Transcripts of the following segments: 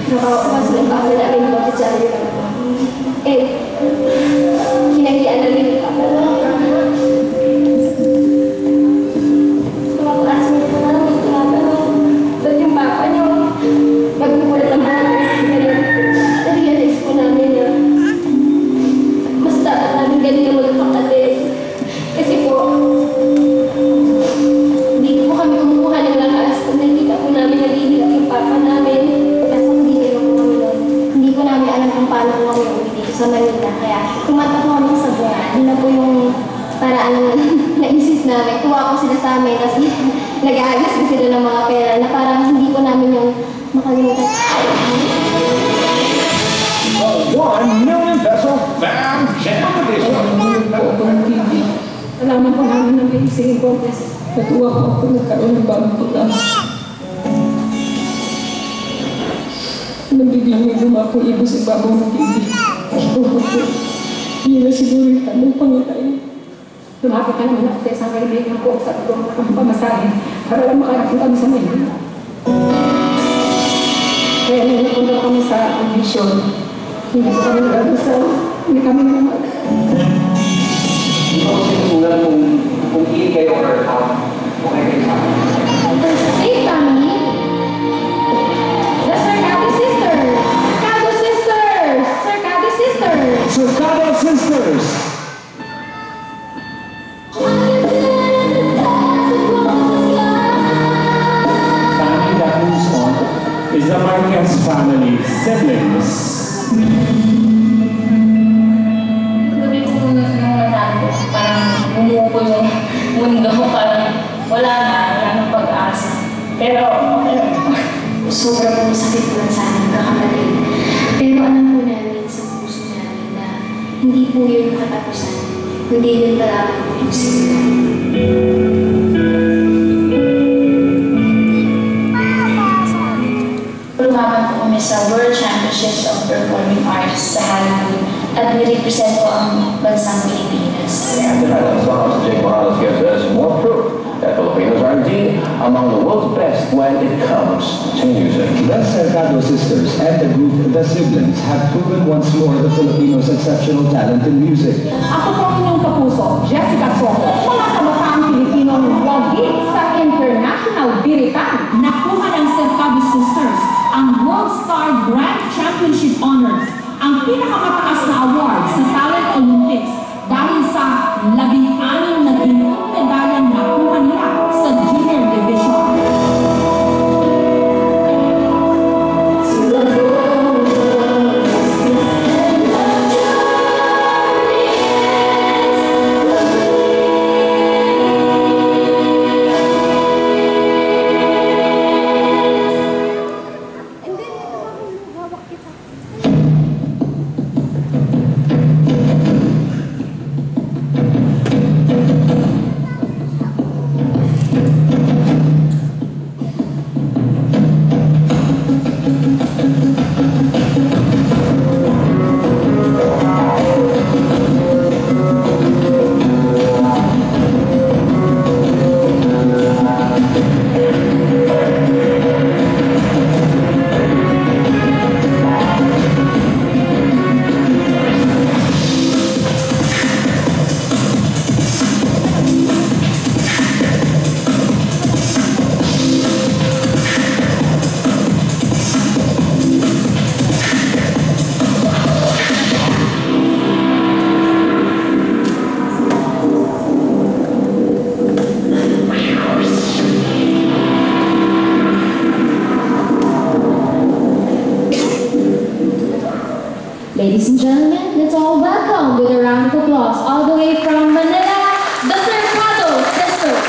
Nakawakas ng papa namin ko sa Charlie lang. Hinahiyan na rin yung papa. Mga classmates ko namin tinatanong. Ba't yung papa niyo? Magmukulat ang mga na-realize po namin na mas dapat namin ganito magpakatid. Kasi po, hindi po kami kumukuha ng lakas kung nakikita po namin nagigilak yung papa namin. Kasi hindi po kami doon. Hindi po namin alam kung paano po kami uwi dito sa Manila. Kaya kumanta po kami sa buwan. Yun na po yung paraan naisip namin. Tuwa po sila sa amin. Tapos nag-aagas po sila ng mga pera na parang hindi po namin yung makalimutan. 1 million peso foundation. Alaman po namin ng Basic Contest. Natuwa po ako nagkaroon ng bagong pagkas. Nabiglang may lumako ibo sa ibabaw ng TV. Yun na siguro yung tanong pangitay. Lumapit ka naman ako sa kaibigan ko sa pamasahin para lang makarating kami sa Maynila. Kaya nung napunta kami sa audition, hindi ko kami nag-agusal, hindi kami naman. Hindi ko sinusulat kung ili kayo or out. Okay kayo sa akin. Hey, Tommy! The Circado Sisters! Circado Sisters! Circado Sisters! Circado Sisters! Family that moves on is the Marquez family siblings. Sabi ko nung nasabi ko, parang bumuko yung mundo ko, parang wala nang pag-asa. Pero okay. Sobrang sakit lang sa amin kakapatid. Pero alam po namin sa puso namin na hindi po yun yung katapusan, kundi yun pa lamang po yung simula. Lumaban po kami sa World Championships of Performing Arts sa Hollywood at nirepresent po ang bansang Pilipinas. And tonight, song Jake Morales gives us more proof that Filipinos are indeed among the world's best when it comes to music. The Circado Sisters and the group The Siblings have proven once more the Filipinos' exceptional talent in music. Ako po inyong kapuso, Jessica Soto, mga kabataang Pilipinong wagi sa international biritan. Nakuha ng Circado Sisters ang World Star Grand Championship Honors, ang pinakamataas na award sa Talent Olympics dahil sa 16 na ginong medalyang nakuha nila sa Junior Division. Ladies and gentlemen, let's all welcome with a round of applause all the way from Manila, the Circado Sisters.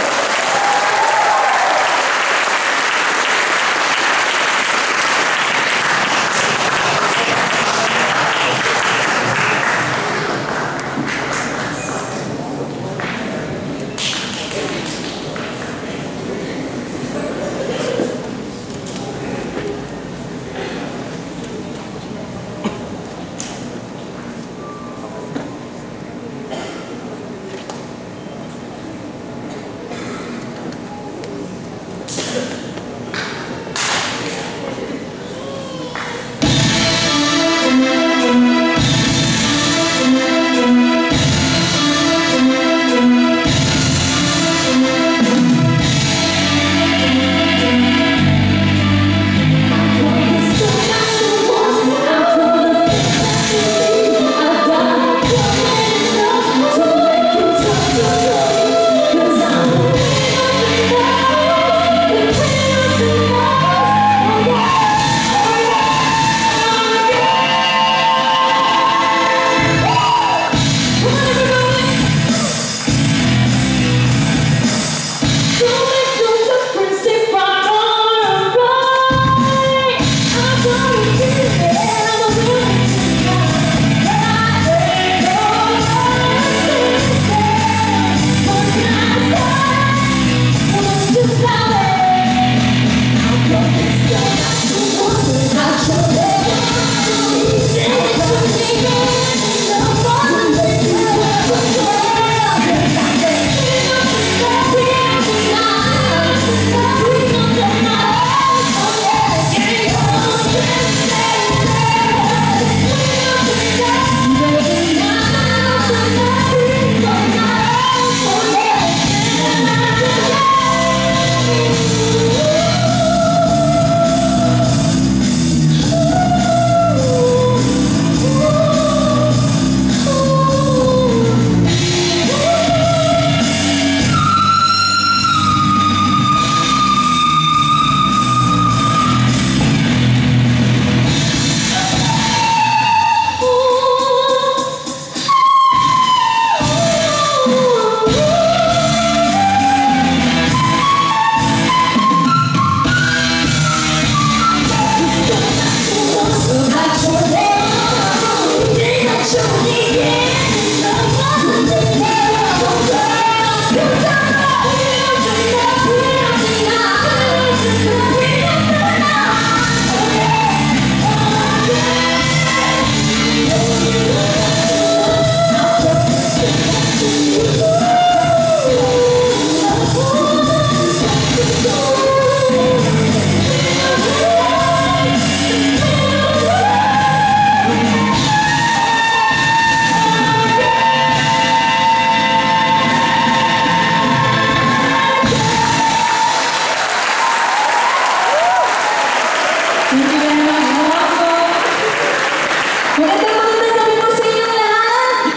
Magandang gabi po sa inyong lahat!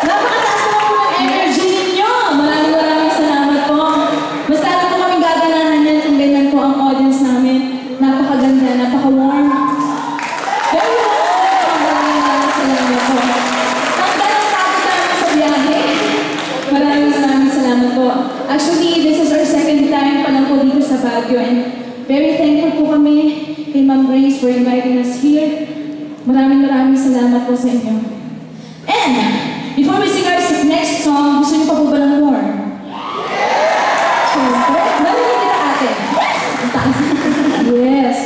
Napakataas naman po ng energy ninyo! Maraming salamat po. Basta na po kami gaganahan yan kung ganyan po ang audience namin. Napakaganda, napaka-warm. Very warm. Maraming salamat po. Tanggal ang pagod namin sa biyahe. Maraming salamat po. Actually, this is our second time pa lang po dito sa Baguio and very thankful po kami kay Ma'am Grace for inviting us here. Maraming salamat po sa inyo. And, before we sing our next song, gusto niyo pa po ba ng more? Siyempre. Narinig kita ate. Yes.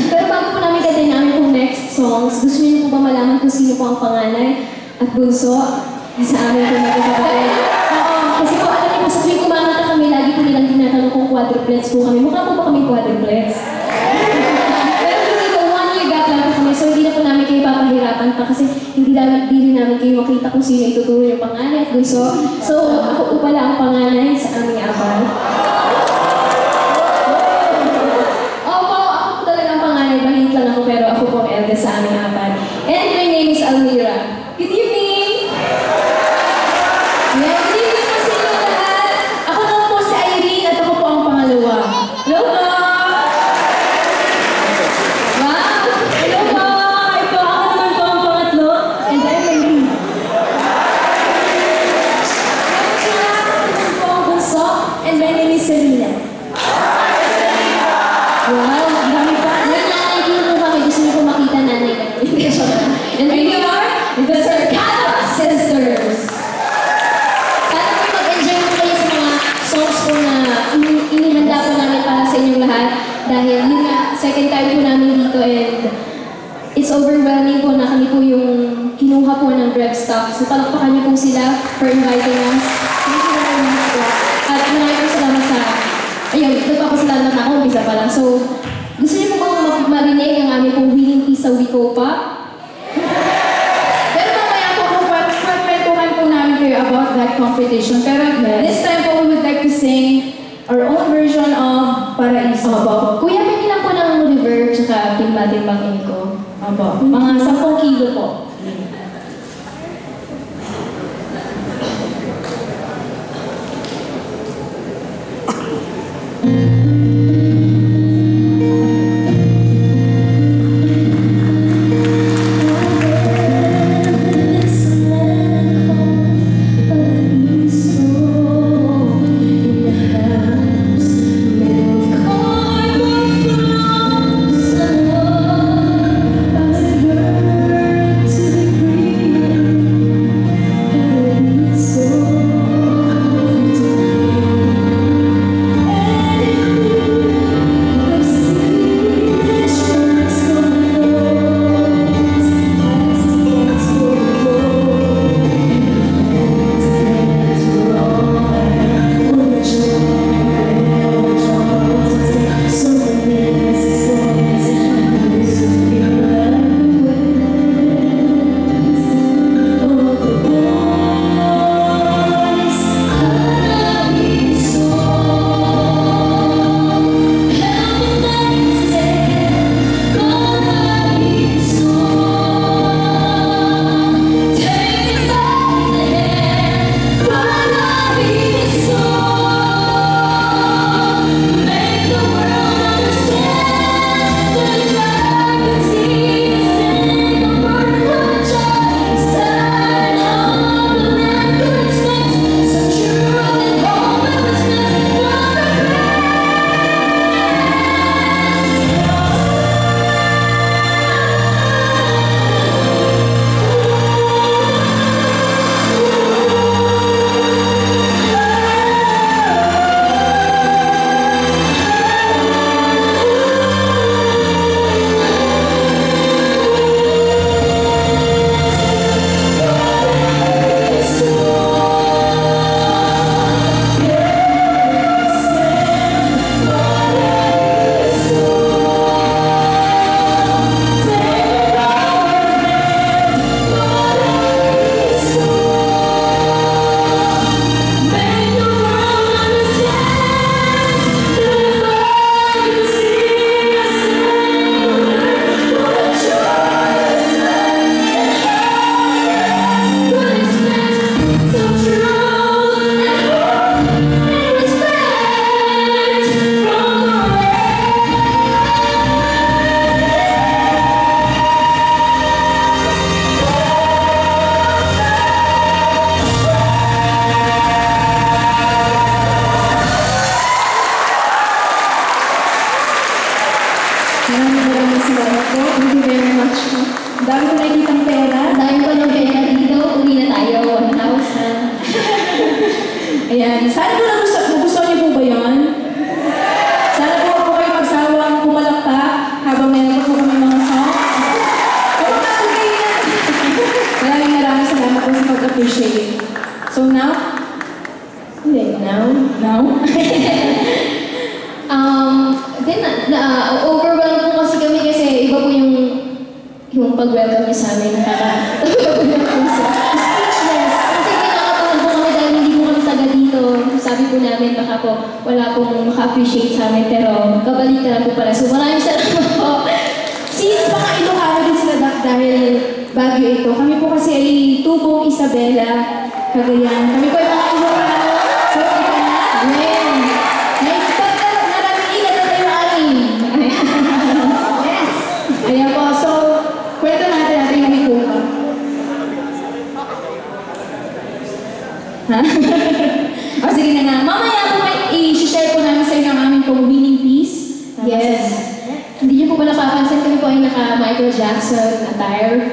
Pero bago po namin kantahin namin pong next songs, gusto niyo po ba malaman kung sino po ang panganay at bunso sa amin po magkakapatid? Oo, kasi po alam niyo po sa tuwing kumangata kami, lagi po nilang tinatanong kung quadruplets po kami. Mukha po ba kami quadruplets? Pero hindi po, 1 year gap lang po kami, so hindi na po namin kayo papahirapan pa kasi hindi rin namin kayo makita kung sino ituturo yung panganay at bunso. So ako po pala ang panganay sa aming abal. Opo, ako po talaga ang panganay, bahit lang ako pero ako po ang eldest sa aming abal. And my name is Almira. Good evening! Yeah, good evening po sa inyo lahat. Ako naman po si Irene at ako po ang pangalawa. Hello po! Wow! Hello po! Ito, ako naman po ang pangatlo. And I'm Irene. Ako po ang bunso. And my name is Selena. Wow! Marami pa. May nanay din po kami. Gusto niyo po makita nanay kami. And we are the Cercado Sisters. Sana po mag-enjoy po kayo sa mga songs po na inihanda po namin para sa inyong lahat. Dahil yun nga, second time po namin dito and it's overwhelming po na kami po yung kinuha po ng Brev Stock. So palakpakan niyo po sila for inviting us. Thank you very much po. At maraming po salamat sa... Ayun, nagpapasalamat ako, umpisa pa lang. So, gusto niyo po bang marinig ang aming pong Winning Piece sa Wicopa? Pero mamaya po kung kwentuhan po namin kayo about that competition. Pero this time po, we would like to sing our own version of Paraiso. Opo. Kuya, pwede lang po ng river tsaka timba-timbang ko. Opo. Mga 10 kilo po. To Maraming salamat po. Thank you very much. Dami ko nakikitang pera. Dahil ko ng pera dito, uwi na tayo. 1,000. Ayan. Sana po nagustuhan niyo po ba yun? Sana po ako kayo magsawang pumalakpak habang meron po kami mga song. Maraming salamat po sa pag-appreciate. So now? Now? Overwhelmed po kasi kami kasi iba po yung pag-welcome niya sa amin. Speechless. Kasi kinakabahan po kami dahil hindi po kami taga dito. Sabi po namin baka po wala pong maka-appreciate sa amin pero kabalik na po pala. So maraming salamat po. Since baka Ilocano din sila dahil Baguio ito, kami po kasi ay Tubong Isabela, Cagayan. Kami po ay mga Ilocano. So, ito na. Amen. Maraming ilan na tayo amin. Yes. Kaya po, so, kwento natin kami po. Ha? O, sige na nga. Mamaya po may i-share po namin sa inyo ang aming pong winning piece. Yes. Hindi niyo po ba napapansin kami po ay naka-Michael Jackson attire?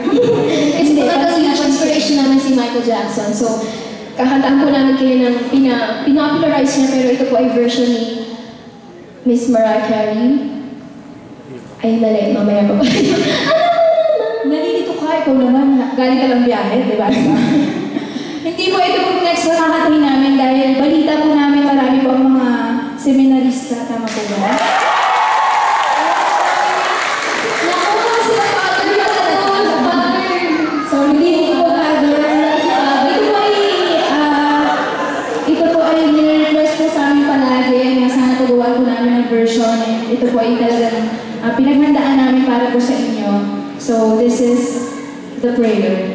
Kasi po huge inspiration namin si Michael Jackson. So, kakantaan po namin kayo ng pinopularize niya pero ito po ay version ni Miss Mariah Carey. Ay, mali. Mamaya po. Nalilito ka, ikaw naman. Galing ka lang biyahe, di ba? Hindi po, ito po next na kakatahin namin dahil balita po namin marami po ang mga seminarista. Tama po ba? So, hindi po father. Ito po ay nire-request po sa amin palagi na sana pagawa po namin ng version. Ito po ay talagang pinaghandaan namin para po sa inyo. So, this is the prayer.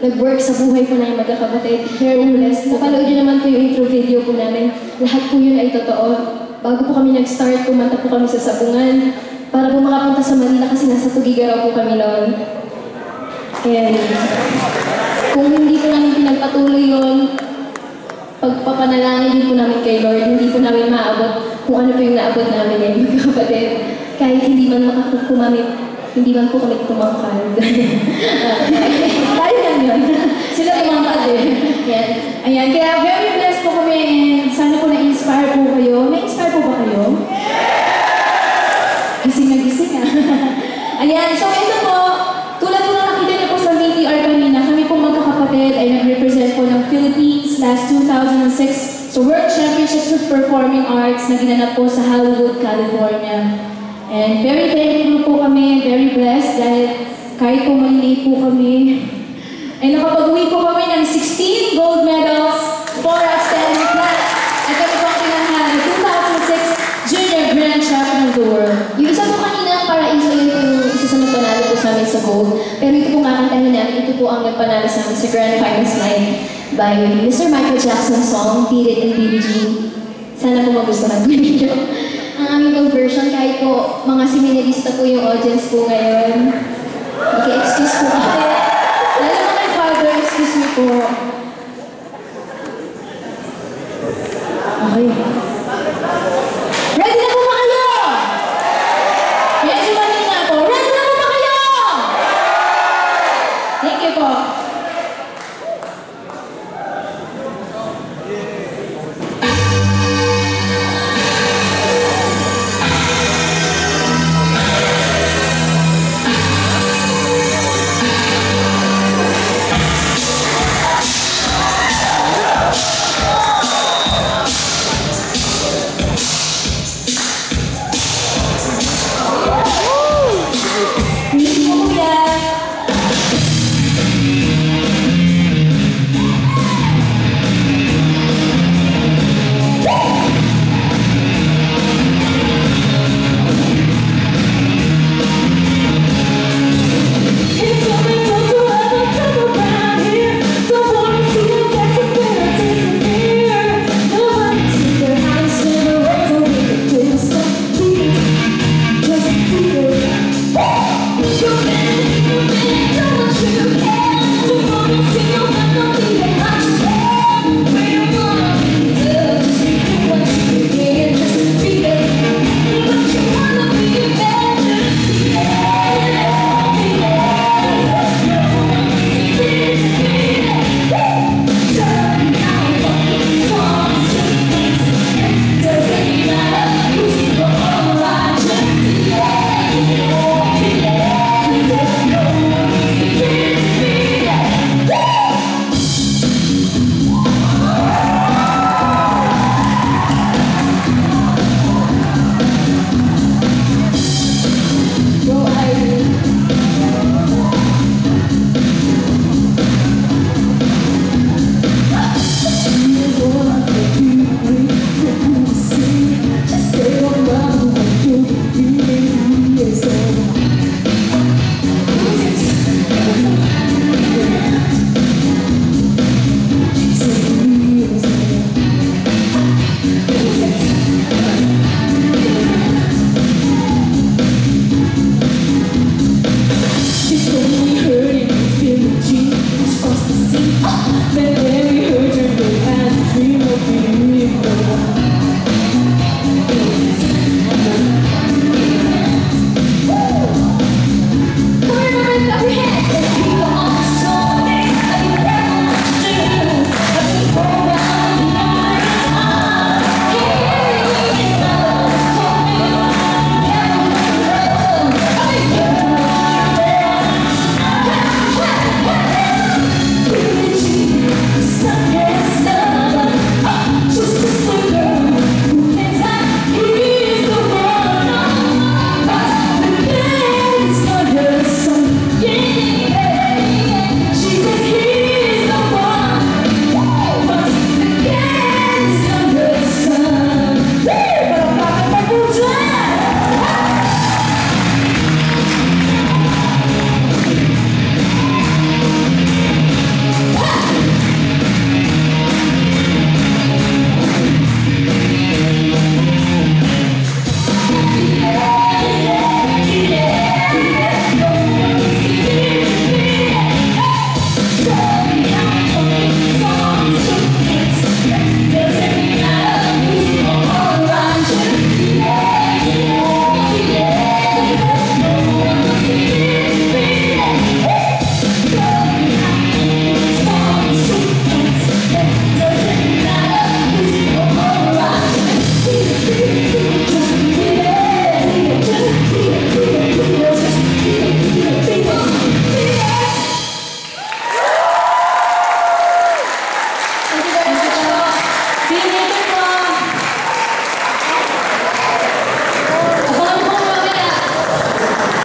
nag-work sa buhay po namin magkakapatid. Very blessed. Napanood nyo naman po yung intro video po namin. Lahat po yun ay totoo. Bago po kami nag-start, kumanta po kami sa Sabungan para po makapunta sa Manila kasi nasa Tugigaraw po kami noon. And kung hindi po namin pinagpatuloy yun, pagpapanalangin din po namin kay Lord, hindi po namin maabot kung ano po yung naabot namin ngayon, magkakapatid. Kahit hindi man makakumamit, hindi man po kami tumangkad. Tayo lang yun. Sila tumangkad eh. Yan. Ayan, kaya very blessed po kami and sana po na-inspire po kayo. Na-inspire po ba kayo? Gising na gising ah. Ayan, so ito po, tulad po na nakita niyo po sa VTR kanina, kami po magkakapatid ay nag-represent po ng Philippines last 2006 sa World Championships of Performing Arts na ginanap po sa Hollywood, California. And very thankful po kami, very blessed dahil kahit po maliliit po kami, ay nakapag-uwi po kami ng 16 gold medals, 4 outstanding plaques, at kami po ang pinanghal ng 2006 Junior Grand Champion of the World. Yung isa po kanina, Paraiso, yun po yung isa sa nagpanalo po sa amin sa gold. Pero ito po kakantahin namin, ito po ang nagpanalo sa amin sa Grand Finals Night by Mr. Michael Jackson's song, Beat It and Billie Jean. Sana po magustuhan po ninyo. Ang aming pong version, kahit po mga seminarista po yung audience po ngayon. Excuse po kami. Lalo na kay Father, excuse me po. Okay.